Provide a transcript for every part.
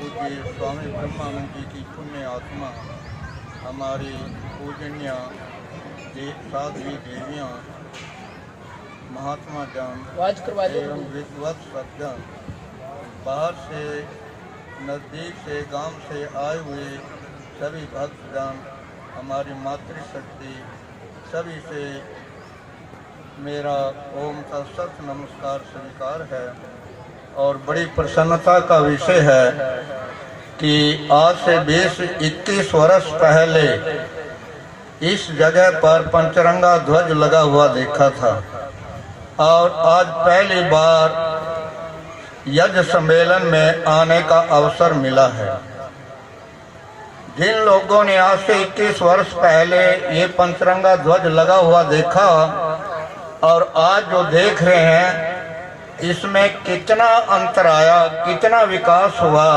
पूज्य स्वामी ब्रह्मानंद जी की पुण्य आत्मा हमारी पूजनीय साध्वी देवियाँ महात्मा जन एवं विद्वत सज्जन बाहर से नज़दीक से गांव से आए हुए सभी भक्तजन हमारी मातृशक्ति सभी से मेरा ओम का सत नमस्कार स्वीकार है। और बड़ी प्रसन्नता का विषय है कि आज से 20-21 वर्ष पहले इस जगह पर पंचरंगा ध्वज लगा हुआ देखा था और आज पहली बार यज्ञ सम्मेलन में आने का अवसर मिला है। जिन लोगों ने आज से 21 वर्ष पहले ये पंचरंगा ध्वज लगा हुआ देखा और आज जो देख रहे हैं इसमें कितना अंतर आया, कितना विकास हुआ,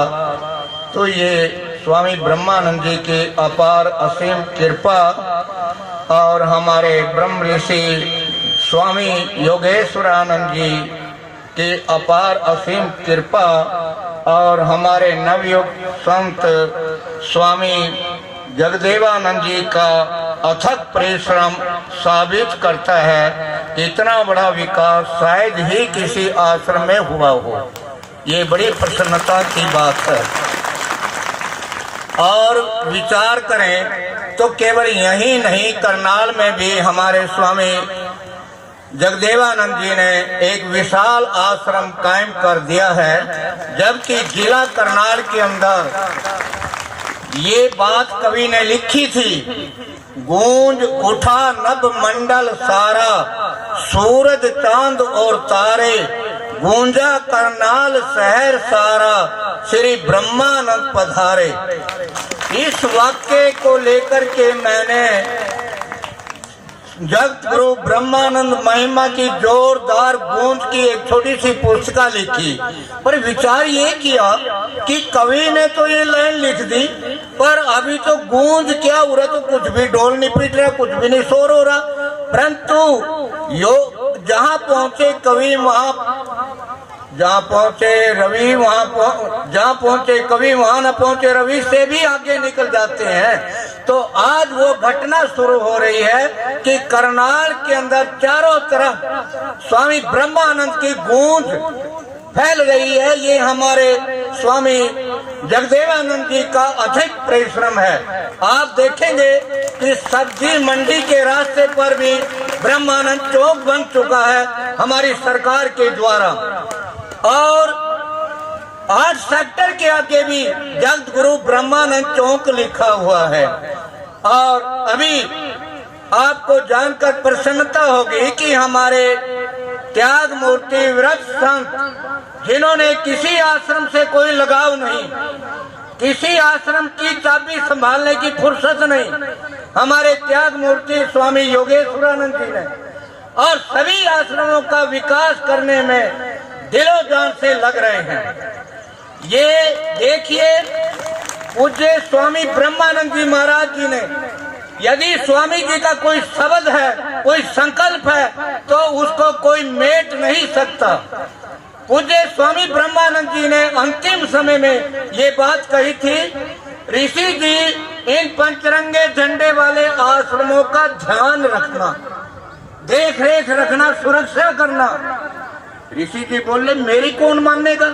तो ये स्वामी ब्रह्मानंद जी की अपार असीम कृपा और हमारे ब्रह्म ऋषि स्वामी योगेश्वरानंद जी के अपार असीम कृपा और हमारे नवयुग संत स्वामी जगदेवानंद जी का अथक परिश्रम साबित करता है कि इतना बड़ा विकास शायद ही किसी आश्रम में हुआ हो। ये बड़ी प्रसन्नता की बात है। और विचार करें तो केवल यही नहीं, करनाल में भी हमारे स्वामी जगदेवानंद जी ने एक विशाल आश्रम कायम कर दिया है, जबकि जिला करनाल के अंदर ये बात कवि ने लिखी थी, गूंज उठा नभ मंडल सारा, सूरज चांद और तारे, गूंजा करनाल शहर सारा, श्री ब्रह्मानंद पधारे। इस वाक्य को लेकर के मैंने जगत गुरु ब्रह्मानंद महिमा की जोरदार गूंज की एक छोटी सी पुस्तिका लिखी। पर विचार ये किया कि कवि ने तो ये लाइन लिख दी, पर अभी तो गूंज क्या हो रहा, तो कुछ भी ढोल नहीं पीट रहा, कुछ भी नहीं शोर हो रहा। परंतु यो जहाँ पहुंचे कवि वहाँ, जहाँ पहुंचे रवि वहाँ, जहाँ पहुंचे कवि वहाँ न पहुंचे रवि से भी आगे निकल जाते हैं। तो आज वो घटना शुरू हो रही है कि करनाल के अंदर चारों तरफ स्वामी ब्रह्मानंद की गूंज फैल रही है। ये हमारे स्वामी जगदेवानंद जी का अधिक परिश्रम है। आप देखेंगे कि सब्जी मंडी के रास्ते पर भी ब्रह्मानंद चौक बन चुका है हमारी सरकार के द्वारा, और 8 सेक्टर के आगे भी जगत गुरु ब्रह्मानंद चौक लिखा हुआ है। और अभी आपको जानकर प्रसन्नता होगी कि हमारे त्याग मूर्ति व्रत संत, जिन्होंने किसी आश्रम से कोई लगाव नहीं, किसी आश्रम की चाबी संभालने की फुर्सत नहीं, हमारे त्याग मूर्ति स्वामी योगेश्वरानंद जी ने, और सभी आश्रमों का विकास करने में दिलो जान से लग रहे हैं। ये देखिए, पूज्य स्वामी ब्रह्मानंद जी महाराज जी ने, यदि स्वामी जी का कोई शब्द है, कोई संकल्प है, तो उसको कोई मेट नहीं सकता। पूज्य स्वामी ब्रह्मानंद जी ने अंतिम समय में ये बात कही थी, ऋषि जी इन पंचरंगे झंडे वाले आश्रमों का ध्यान रखना, देख रेख रखना, सुरक्षा करना। ऋषि जी बोले मेरी कौन मानेगा?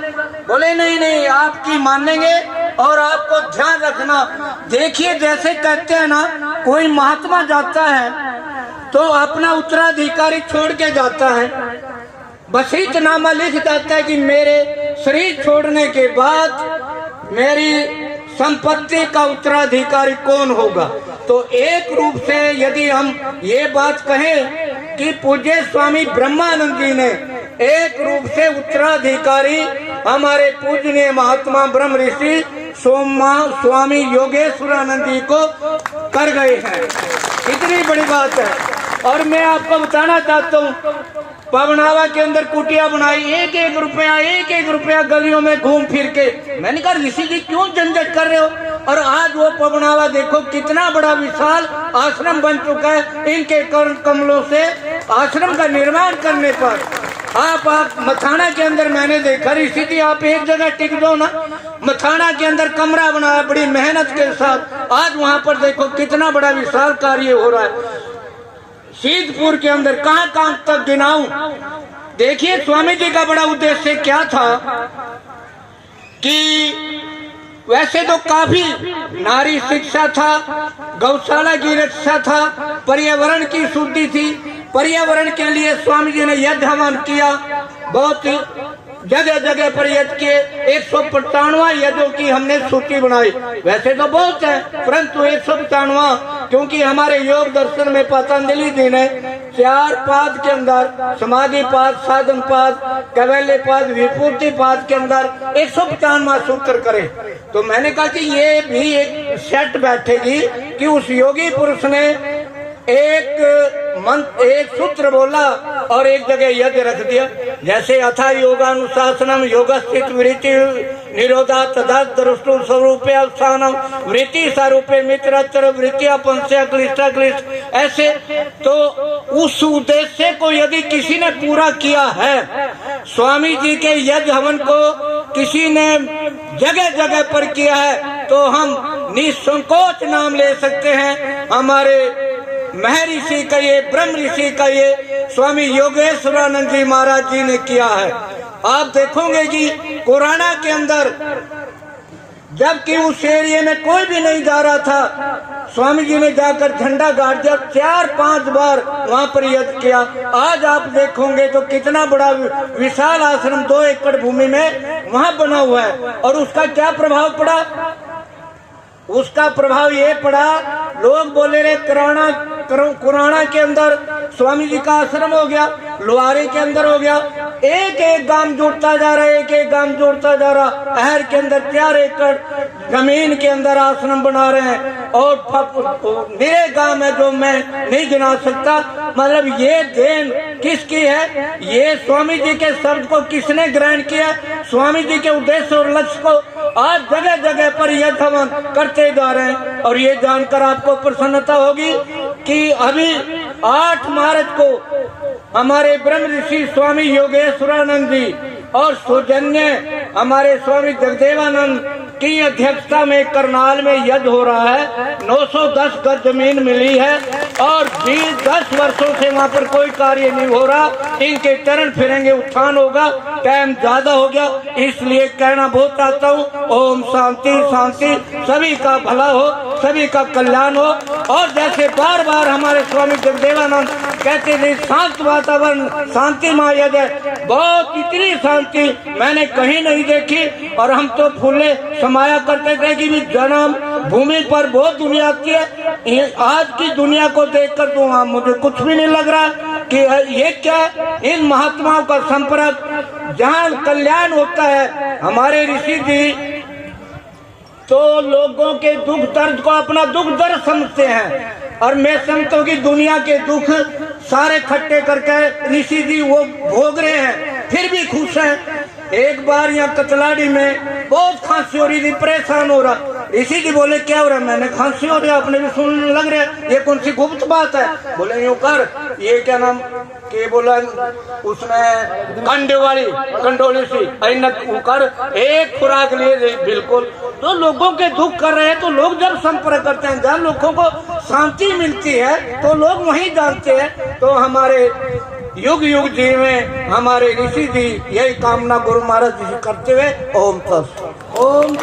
बोले नहीं नहीं, आपकी मानेंगे और आपको ध्यान रखना। देखिए, जैसे कहते हैं ना, कोई महात्मा जाता है तो अपना उत्तराधिकारी छोड़ के जाता है, वसीयतनामा लिख जाता है कि मेरे शरीर छोड़ने के बाद मेरी संपत्ति का उत्तराधिकारी कौन होगा। तो एक रूप से यदि हम ये बात कहें कि पूज्य स्वामी ब्रह्मानंद जी ने एक रूप से उत्तराधिकारी हमारे पूजनीय महात्मा ब्रह्म ऋषि स्वामी योगेश्वरानंद जी को कर गए हैं। इतनी बड़ी बात है। और मैं आपको बताना चाहता हूँ, पवनावा के अंदर कुटिया बनाई, एक एक रुपया गलियों में घूम फिर के। मैंने कहा ऋषि जी क्यों झंझट कर रहे हो? और आज वो पवनावा देखो कितना बड़ा विशाल आश्रम बन चुका है। इनके कर्ण कमलों से आश्रम का निर्माण करने पर आप मथाना के अंदर मैंने देखा ऋषि जी, आप एक जगह टिक दो ना, मथाना के अंदर कमरा बनाया बड़ी मेहनत के साथ। आज वहां पर देखो कितना बड़ा विशाल कार्य हो रहा है। सीतपुर के अंदर कहां तक गिनाऊं। देखिए स्वामी जी का बड़ा उद्देश्य क्या था कि वैसे तो काफी नारी शिक्षा था, गौशाला की रक्षा था, पर्यावरण की शुद्धि थी। पर्यावरण के लिए स्वामी जी ने यज्ञ हवन किया, बहुत जगह जगह पर यज्ञ किए। 195 यज्ञों की हमने सूची बनाई। वैसे तो बहुत है, परंतु 195 क्योंकि हमारे योग दर्शन में पतंजलि जी ने 4 पाद के अंदर समाधि पाद, साधन पाद, कैवल्य पाद, विभूति पाद के अंदर 195 सूत्र करे। तो मैंने कहा कि ये भी एक सेट बैठेगी कि उस योगी पुरुष ने एक सूत्र बोला और एक जगह यज्ञ रख दिया। जैसे अथा योगानुशासनम योगस्थित वृत्ति निरोधा तदा दृष्टु स्वरूपे अवस्थानम वृत्ति स्वरूपे मित्रत्र वृत्तिया पंचया क्लिष्टा क्लिष्ट। ऐसे तो उस उद्देश्य को यदि किसी ने पूरा किया है, स्वामी जी के यज्ञ हवन को किसी ने जगह जगह पर किया है, तो हम निसंकोच नाम ले सकते हैं हमारे महर्षि का, ये ब्रह्म ऋषि का ये स्वामी योगेश्वरानंद जी महाराज जी ने किया है। आप देखोगे कि कोरोना के अंदर जबकि उस एरिया में कोई भी नहीं जा रहा था, स्वामी जी ने जाकर झंडा गाड़ दिया, 4-5 बार वहां पर यज्ञ किया। आज आप देखोगे तो कितना बड़ा विशाल आश्रम 2 एकड़ भूमि में वहां बना हुआ है। और उसका क्या प्रभाव पड़ा? उसका प्रभाव ये पड़ा, लोग बोले रहे कुराना के अंदर स्वामी जी का आश्रम हो गया, लुहारे के अंदर हो गया। एक एक गांव जुड़ता जा रहा है, एक एक गांव जुड़ता जा रहा। अहर के अंदर 4 एकड़ जमीन के अंदर आश्रम बना रहे हैं और मेरे गांव में जो मैं नहीं गिना सकता। मतलब ये देन किसकी है? ये स्वामी जी के शब्द को किसने ग्रहण किया? स्वामी जी के उद्देश्य और लक्ष्य को आज जगह जगह पर यज्ञ हवन करते जा रहे हैं। और ये जानकर आपको प्रसन्नता होगी कि अभी 8 मार्च को हमारे ब्रह्म ऋषि स्वामी योगेश्वरानंद जी और सौजन्य हमारे स्वामी जगदेवानंद की अध्यक्षता में करनाल में यज्ञ हो रहा है। 910 गज जमीन मिली है और 10 वर्षों से वहाँ पर कोई कार्य नहीं हो रहा। इनके चरण फिरेंगे, उत्थान होगा, टाइम ज्यादा हो गया, इसलिए कहना बहुत चाहता हूँ। ओम शांति शांति, सभी का भला हो, सभी का कल्याण हो। और जैसे बार बार हमारे स्वामी जगदेवानंद कहते थे शांत वातावरण, शांति माया जय, बहुत इतनी शांति मैंने कहीं नहीं देखी। और हम तो फूले समाया करते थे कि भी जन्म भूमि पर बहुत दुनिया आती है। आज की दुनिया को देखकर तो वहाँ मुझे कुछ भी नहीं लग रहा कि ये क्या, इन महात्माओं का संपर्क जहाँ कल्याण होता है। हमारे ऋषि जी तो लोगों के दुख दर्द को अपना दुख दर्द समझते हैं, और मैं समझता हूँ कि दुनिया के दुख सारे खट्टे करके ऋषि जी वो भोग रहे हैं, फिर भी खुश हैं। एक बार यहाँ कतलाड़ी में बहुत खांसी हो रही थी, परेशान हो रहा। ऋषि जी बोले क्या हो रहा है? मैंने खांसी हो रही है, अपने भी सुनने लग रहे हैं, ये कौन सी गुप्त बात है? बोले यूं कर, ये क्या नाम के बोला उसमें कंडे वाली कंडोली सी कर, एक खुराक लिए बिल्कुल। तो लोगों के दुख कर रहे हैं तो लोग जब संपर्क करते हैं, जब लोगों को शांति मिलती है तो लोग वहीं जानते हैं। तो हमारे युग युग जी में हमारे ऋषि जी यही कामना गुरु महाराज जी करते हुए ओम तत्सत। ओम